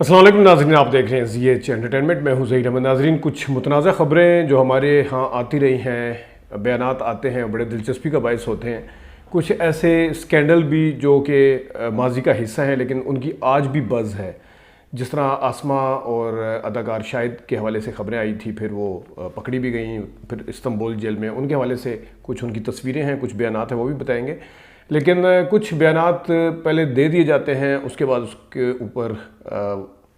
السلام علیکم ناظرین، آپ دیکھ رہے ہیں زی ایچ انٹرٹینمنٹ، میں ہوں ظہیر احمد۔ ناظرین، کچھ متنازع خبریں جو ہمارے ہاں آتی رہی ہیں، بیانات آتے ہیں، بڑے دلچسپی کا باعث ہوتے ہیں۔ کچھ ایسے سکینڈل بھی جو کہ ماضی کا حصہ ہیں لیکن ان کی آج بھی بز ہے، جس طرح آسما اور اداکار شاہد کے حوالے سے خبریں آئی تھی، پھر وہ پکڑی بھی گئیں، پھر استنبول جیل میں ان کے حوالے سے کچھ ان کی تصویریں ہیں، کچھ بیانات ہیں، وہ بھی بتائیں گے۔ لیکن کچھ بیانات پہلے دے دیے جاتے ہیں، اس کے بعد اس کے اوپر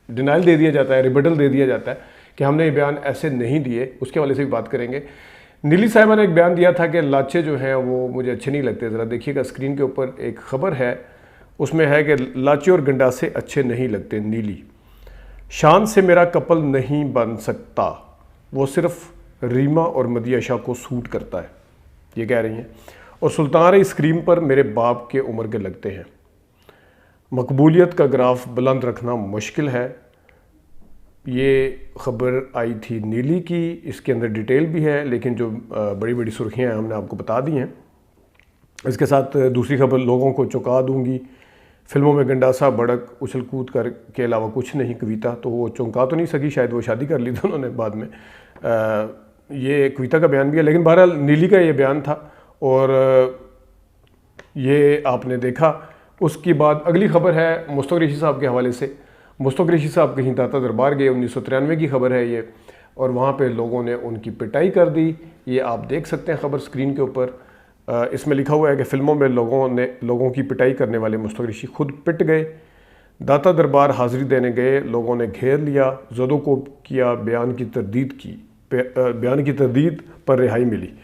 ڈینائل دے دیا جاتا ہے، ریبٹل دے دیا جاتا ہے کہ ہم نے یہ بیان ایسے نہیں دیے، اس کے حوالے سے بھی بات کریں گے۔ نیلی صاحبہ نے ایک بیان دیا تھا کہ لاچے جو ہیں وہ مجھے اچھے نہیں لگتے۔ ذرا دیکھیے گا اسکرین کے اوپر ایک خبر ہے، اس میں ہے کہ لاچے اور گنڈاسے اچھے نہیں لگتے نیلی، شان سے میرا کپل نہیں بن سکتا، وہ صرف ریما اور مدیہ شاہ کو سوٹ کرتا ہے، یہ کہہ رہی ہیں۔ اور سلطان رہی اسکرین پر میرے باپ کے عمر کے لگتے ہیں، مقبولیت کا گراف بلند رکھنا مشکل ہے۔ یہ خبر آئی تھی نیلی کی، اس کے اندر ڈیٹیل بھی ہے لیکن جو بڑی بڑی سرخیاں ہیں ہم نے آپ کو بتا دی ہیں۔ اس کے ساتھ دوسری خبر، لوگوں کو چونکا دوں گی، فلموں میں گنڈاسا بڑک اچھل کود کر کے علاوہ کچھ نہیں کویتا، تو وہ چونکا تو نہیں سکی، شاید وہ شادی کر لی تھی انہوں نے بعد میں۔ یہ کویتا کا بیان بھی ہے، لیکن بہرحال نیلی کا یہ بیان تھا اور یہ آپ نے دیکھا۔ اس کی بعد اگلی خبر ہے مشتاق قریشی صاحب کے حوالے سے۔ مشتاق قریشی صاحب کہیں داتا دربار گئے، 1993 کی خبر ہے یہ، اور وہاں پہ لوگوں نے ان کی پٹائی کر دی۔ یہ آپ دیکھ سکتے ہیں خبر اسکرین کے اوپر، اس میں لکھا ہوا ہے کہ فلموں میں لوگوں کی پٹائی کرنے والے مشتاق قریشی خود پٹ گئے، داتا دربار حاضری دینے گئے، لوگوں نے گھیر لیا، زدوں کو کیا، بیان کی تردید پر رہائی ملی۔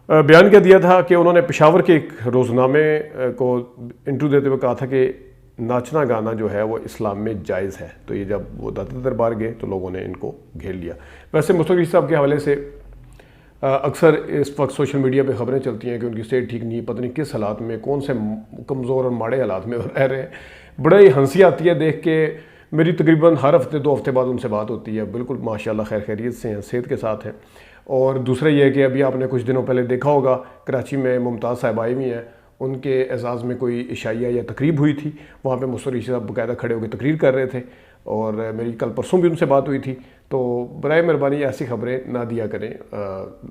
بیان کیا دیا تھا کہ انہوں نے پشاور کے ایک روزنامے کو انٹرویو دیتے ہوئے کہا تھا کہ ناچنا گانا جو ہے وہ اسلام میں جائز ہے۔ تو یہ جب وہ داتا دربار گئے تو لوگوں نے ان کو گھیر لیا۔ ویسے مشتاق قریشی صاحب کے حوالے سے اکثر اس وقت سوشل میڈیا پہ خبریں چلتی ہیں کہ ان کی صحت ٹھیک نہیں، پتہ نہیں کس حالات میں، کون سے کمزور اور ماڑے حالات میں رہ رہے ہیں۔ بڑا ہی ہنسی آتی ہے دیکھ کے۔ میری تقریباً ہر ہفتے 2 ہفتے بعد ان سے بات ہوتی ہے، بالکل ماشاءاللہ خیر خیریت سے ہیں، صحت کے ساتھ ہیں۔ اور دوسرا یہ ہے کہ ابھی آپ نے کچھ دنوں پہلے دیکھا ہوگا کراچی میں ممتاز صاحب آئی ہوئی ہیں، ان کے اعزاز میں کوئی عشائیہ یا تقریب ہوئی تھی، وہاں پہ مشتاق قریشی صاحب باقاعدہ کھڑے ہو کے تقریر کر رہے تھے، اور میری کل پرسوں بھی ان سے بات ہوئی تھی۔ تو برائے مہربانی ایسی خبریں نہ دیا کریں،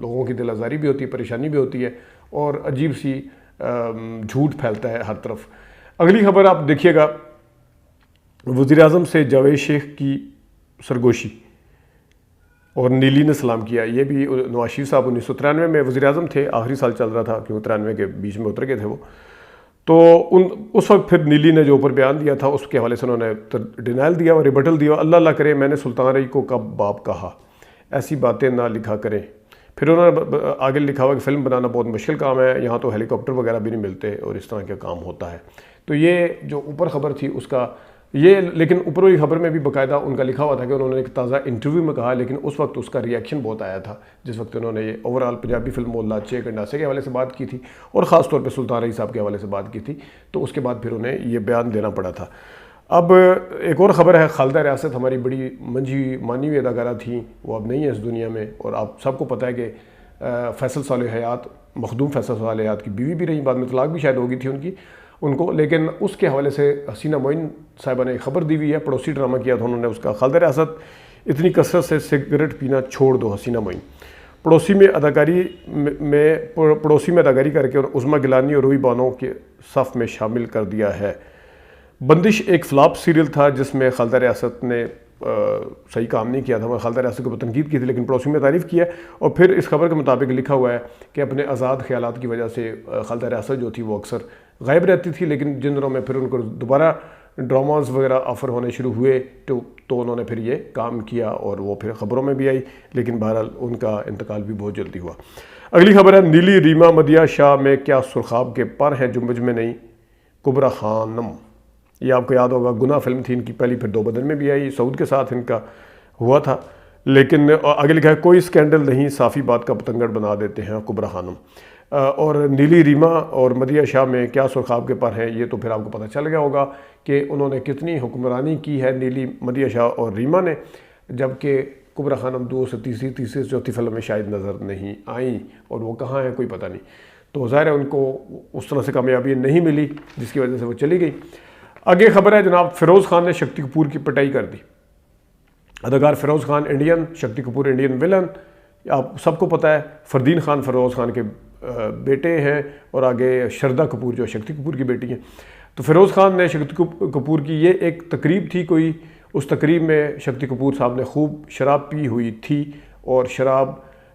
لوگوں کی دل آزاری بھی ہوتی ہے، پریشانی بھی ہوتی ہے، اور عجیب سی جھوٹ پھیلتا ہے ہر طرف۔ اگلی خبر آپ دیکھیے گا، وزیر اعظم سے جاوید شیخ کی سرگوشی اور نیلی نے سلام کیا۔ یہ بھی نواز شریف صاحب 1993 میں وزیر اعظم تھے، آخری سال چل رہا تھا کیونکہ 93 کے بیچ میں اتر گئے تھے وہ، تو اس وقت پھر نیلی نے جو اوپر بیان دیا تھا اس کے حوالے سے انہوں نے ڈینائل دیا اور ریبٹل دیا۔ اللہ اللہ کرے میں نے سلطان رہی کو کب باپ کہا، ایسی باتیں نہ لکھا کریں۔ پھر انہوں نے آگے لکھا ہوا کہ فلم بنانا بہت مشکل کام ہے، یہاں تو ہیلی کاپٹر وغیرہ بھی نہیں ملتے اور اس طرح کا کام ہوتا ہے۔ تو یہ جو اوپر خبر تھی اس کا یہ، لیکن اوپر والی خبر میں بھی باقاعدہ ان کا لکھا ہوا تھا کہ انہوں نے ایک تازہ انٹرویو میں کہا، لیکن اس وقت اس کا ری ایکشن بہت آیا تھا جس وقت انہوں نے یہ اوورال پنجابی فلموں لاچے گنڈاسے کے حوالے سے بات کی تھی اور خاص طور پہ سلطان رہی صاحب کے حوالے سے بات کی تھی، تو اس کے بعد پھر انہیں یہ بیان دینا پڑا تھا۔ اب ایک اور خبر ہے، خالدہ ریاست ہماری بڑی منجھی مانی ہوئی اداکارہ تھیں، وہ اب نہیں ہے اس دنیا میں، اور آپ سب کو پتہ ہے کہ فیصل صالح حیات، مخدوم فیصل صالح حیات کی بیوی بھی رہی، بعد میں طلاق بھی شاید ہو گئی تھی ان کو، لیکن اس کے حوالے سے حسینہ معین صاحبہ نے ایک خبر دی ہوئی ہے، پڑوسی ڈرامہ کیا تھا انہوں نے اس کا، خالدہ ریاست اتنی کثرت سے سگریٹ پینا چھوڑ دو حسینہ معین، پڑوسی میں اداکاری کر کے اور عظمیٰ گیلانی اور روحی بانو کے صف میں شامل کر دیا ہے۔ بندش ایک فلاپ سیریل تھا جس میں خالدہ ریاست نے صحیح کام نہیں کیا تھا، خالدہ ریاست کو تنقید کی تھی لیکن پڑوسی میں تعریف کیا، اور پھر اس خبر کے مطابق لکھا ہوا ہے کہ اپنے آزاد خیالات کی وجہ سے خالدہ ریاست جو تھی وہ اکثر غائب رہتی تھی، لیکن جن دنوں میں پھر ان کو دوبارہ ڈراماز وغیرہ آفر ہونے شروع ہوئے تو انہوں نے پھر یہ کام کیا اور وہ پھر خبروں میں بھی آئی، لیکن بہرحال ان کا انتقال بھی بہت جلدی ہوا۔ اگلی خبر ہے، نیلی ریما مدیہ شاہ میں کیا سرخاب کے پر ہیں جو مجھ میں نہیں، کبرا خانم۔ یہ آپ کو یاد ہوگا گناہ فلم تھی ان کی پہلی، پھر 2 بدن میں بھی آئی، سعود کے ساتھ ان کا ہوا تھا، لیکن آگے لکھا ہے کوئی سکینڈل نہیں، صافی بات کا پتنگڑ بنا دیتے ہیں کبرا خانم۔ اور نیلی ریما اور مدیہ شاہ میں کیا سرخاب کے پر ہیں، یہ تو پھر آپ کو پتہ چل گیا ہوگا کہ انہوں نے کتنی حکمرانی کی ہے نیلی، مدیہ شاہ اور ریما نے، جبکہ کبرا خانم 2 سے تیسری سے چوتھی فلم میں شاید نظر نہیں آئیں، اور وہ کہاں ہیں کوئی پتہ نہیں۔ تو ظاہر ہے ان کو اس طرح سے کامیابی نہیں ملی جس کی وجہ سے وہ چلی گئی۔ آگے خبر ہے جناب، فیروز خان نے شکتی کپور کی پٹائی کر دی۔ اداکار فیروز خان انڈین، شکتی کپور انڈین ولن، آپ سب کو پتہ ہے۔ فردین خان فیروز خان کے بیٹے ہیں، اور آگے شردا کپور جو شکتی کپور کی بیٹی ہیں۔ تو فیروز خان نے شکتی کپور کی یہ ایک تقریب تھی کوئی، اس تقریب میں شکتی کپور صاحب نے خوب شراب پی ہوئی تھی، اور شراب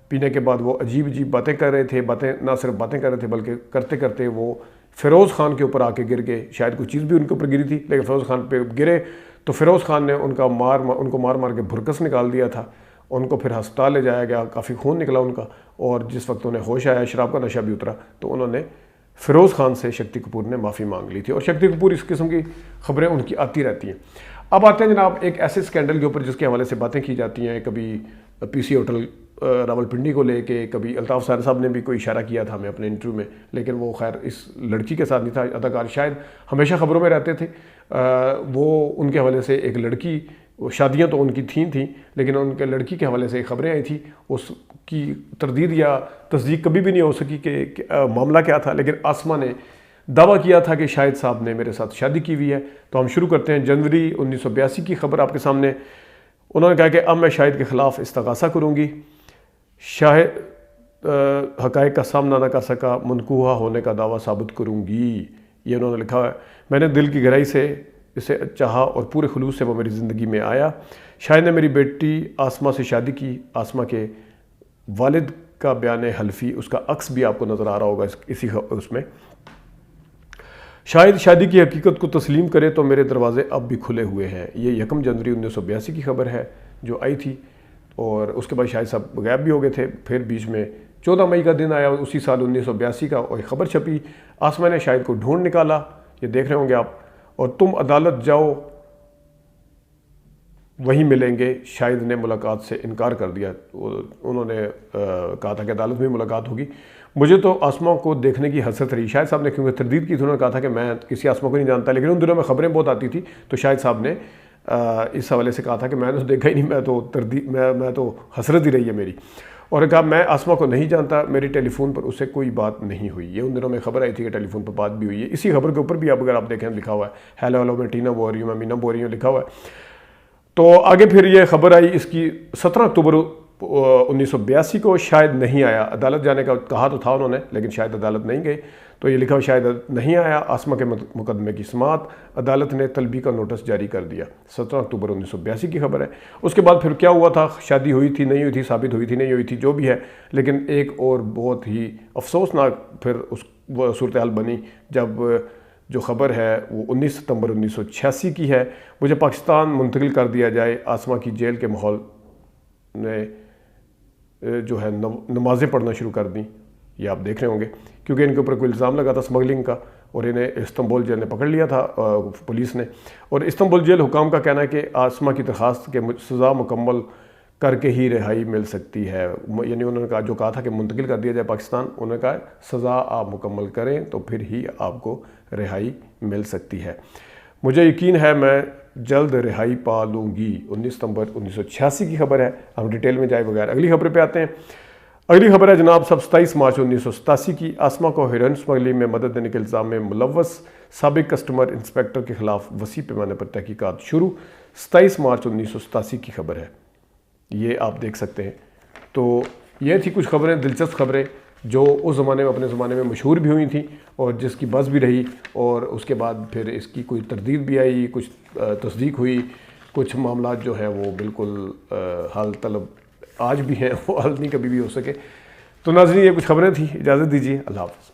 پینے کے بعد وہ عجیب عجیب باتیں کر رہے تھے، نہ صرف باتیں کر رہے تھے بلکہ کرتے کرتے وہ فیروز خان کے اوپر آ کے گر گئے۔ شاید کوئی چیز بھی ان کے اوپر گری تھی، لیکن فیروز خان پہ گرے تو فیروز خان نے ان کو مار کے بھرکس نکال دیا تھا۔ ان کو پھر ہسپتال لے جایا گیا، کافی خون نکلا ان کا، اور جس وقت انہیں ہوش آیا، شراب کا نشہ بھی اترا، تو انہوں نے فیروز خان سے شکتی کپور نے معافی مانگ لی تھی۔ اور شکتی کپور اس قسم کی خبریں ان کی آتی رہتی ہیں۔ اب آتے ہیں جناب ایک ایسے اسکینڈل کے اوپر جس کے حوالے سے باتیں کی جاتی ہیں، کبھی پی سی ہوٹل راولپنڈی کو لے کے، کبھی الطاف سارا صاحب نے بھی کوئی اشارہ کیا تھا ہمیں اپنے انٹرویو میں، لیکن وہ خیر اس لڑکی کے ساتھ نہیں تھا۔ اداکار شاید ہمیشہ خبروں میں رہتے تھے، وہ ان کے حوالے سے ایک لڑکی، شادیاں تو ان کی تھیں لیکن ان کے لڑکی کے حوالے سے خبریں آئی تھیں، اس کی تردید یا تصدیق کبھی بھی نہیں ہو سکی کہ معاملہ کیا تھا، لیکن آسما نے دعویٰ کیا تھا کہ شاہد صاحب نے میرے ساتھ شادی کی ہوئی ہے۔ تو ہم شروع کرتے ہیں جنوری 1982 کی خبر آپ کے سامنے۔ انہوں نے کہا کہ اب میں شاہد کے خلاف استغاثہ کروں گی، شاہد حقائق کا سامنا نہ کر سکا، منقوہ ہونے کا دعویٰ ثابت کروں گی، یہ انہوں نے لکھا ہے۔ میں نے دل کی گہرائی سے اسے چاہا اور پورے خلوص سے وہ میری زندگی میں آیا۔ شاہد نے میری بیٹی آسما سے شادی کی۔ آسما کے والد کا بیان حلفی، اس کا عکس بھی آپ کو نظر آ رہا ہوگا اسی اس میں۔ شاید شادی کی حقیقت کو تسلیم کرے تو میرے دروازے اب بھی کھلے ہوئے ہیں۔ یہ 1 جنوری 1982 کی خبر ہے جو آئی تھی، اور اس کے بعد شاہد صاحب غائب بھی ہو گئے تھے۔ پھر بیچ میں 14 مئی کا دن آیا اسی سال 1982 کا، اور ایک خبر چھپی، آسما نے شاہد کو ڈھونڈ نکالا، یہ دیکھ رہے ہوں گے آپ، اور تم عدالت جاؤ وہیں ملیں گے۔ شاہد نے ملاقات سے انکار کر دیا، انہوں نے کہا تھا کہ عدالت میں ملاقات ہوگی۔ مجھے تو آسما کو دیکھنے کی حسرت رہی۔ شاہد صاحب نے کیونکہ تردید کی تھی، انہوں نے کہا تھا کہ میں کسی آسما کو نہیں جانتا، لیکن ان دنوں میں خبریں بہت آتی تھی، تو شاہد صاحب نے اس حوالے سے کہا تھا کہ میں نے تو دیکھا ہی نہیں، میں تو حسرت ہی رہی ہے میری، اور کہا میں آسما کو نہیں جانتا، میری ٹیلی فون پر اس سے کوئی بات نہیں ہوئی۔ یہ ان دنوں میں خبر آئی تھی کہ ٹیلی فون پر بات بھی ہوئی ہے۔ اسی خبر کے اوپر بھی اب اگر آپ دیکھیں لکھا ہوا ہے، ہیلو ہیلو میں ٹینا بول رہی ہوں، میں مینا بول رہی ہوں، لکھا ہوا ہے۔ تو آگے پھر یہ خبر آئی اس کی 17 اکتوبر 1982 کو، شاید نہیں آیا۔ عدالت جانے کا کہا تو تھا انہوں نے، لیکن شاید عدالت نہیں گئے، تو یہ لکھا ہوا شاید نہیں آیا۔ آسما کے مقدمے کی سماعت، عدالت نے طلبی کا نوٹس جاری کر دیا۔ 17 اکتوبر 1982 کی خبر ہے۔ اس کے بعد پھر کیا ہوا تھا، شادی ہوئی تھی نہیں ہوئی تھی، ثابت ہوئی تھی نہیں ہوئی تھی، جو بھی ہے، لیکن ایک اور بہت ہی افسوسناک پھر وہ صورتحال بنی جب جو خبر ہے وہ 19 ستمبر 1986 کی ہے۔ مجھے پاکستان منتقل کر دیا جائے۔ آسما کی جیل کے ماحول نے جو ہے نمازیں پڑھنا شروع کر دیں، یہ آپ دیکھ رہے ہوں گے، کیونکہ ان کے اوپر کوئی الزام لگا تھا اسمگلنگ کا، اور انہیں استنبول جیل نے پکڑ لیا تھا پولیس نے۔ اور استنبول جیل حکام کا کہنا ہے کہ آسما کی درخواست کے سزا مکمل کر کے ہی رہائی مل سکتی ہے، یعنی انہوں نے کہا تھا کہ منتقل کر دیا جائے پاکستان، انہوں نے کہا سزا آپ مکمل کریں تو پھر ہی آپ کو رہائی مل سکتی ہے۔ مجھے یقین ہے میں جلد رہائی پا لوں گی۔ 19 ستمبر 1986 کی خبر ہے، ہم ڈیٹیل میں جائے بغیر اگلی خبر پہ آتے ہیں۔ اگلی خبر ہے جناب 27 مارچ 1987 کی، آسما کو ہیروئن اسمگلنگ میں مدد دینے کے الزام میں ملوث سابق کسٹمر انسپیکٹر کے خلاف وسیع پیمانے پر تحقیقات شروع۔ 27 مارچ 1987 کی خبر ہے، یہ آپ دیکھ سکتے ہیں۔ تو یہ تھی کچھ خبریں، دلچسپ خبریں جو اس زمانے میں اپنے زمانے میں مشہور بھی ہوئی تھیں، اور جس کی بز بھی رہی، اور اس کے بعد پھر اس کی کوئی تردید بھی آئی، کچھ تصدیق ہوئی، کچھ معاملات جو ہیں وہ بالکل حل طلب آج بھی ہیں، وہ حل نہیں کبھی بھی ہو سکے۔ تو ناظرین یہ کچھ خبریں تھیں، اجازت دیجیے، اللہ حافظ۔